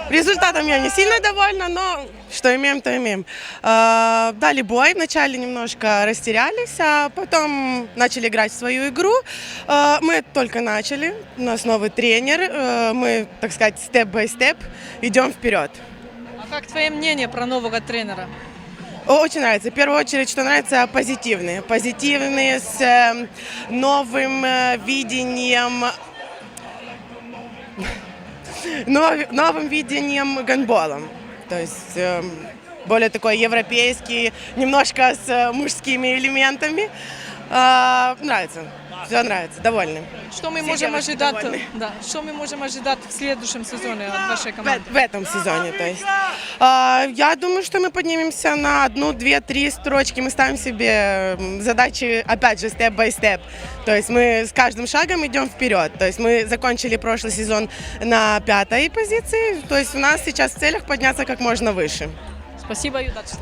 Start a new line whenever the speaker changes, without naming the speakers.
Результатом я не сильно довольна, но что имеем, то имеем. Дали бой, вначале немножко растерялись, а потом начали играть в свою игру. Мы только начали, у нас новый тренер, мы, так сказать, степ-бай-степ идем вперед.
А как твое мнение про нового тренера?
Очень нравится. В первую очередь, что нравится, позитивные. Позитивные, с новым видением, новым видением гандбола. То есть более такой европейский, немножко с мужскими элементами. Нравится. Все нравится, довольны.
Что мы
Все
можем
девушки
ожидать?
довольны.
Да, что мы можем ожидать в следующем сезоне от вашей команды?
В этом сезоне, то есть. Я думаю, что мы поднимемся на 1, 2, 3 строчки. Мы ставим себе задачи, опять же, степ-бай-степ. То есть мы с каждым шагом идем вперед. То есть мы закончили прошлый сезон на 5-й позиции. То есть у нас сейчас в целях подняться как можно выше.
Спасибо и удачи.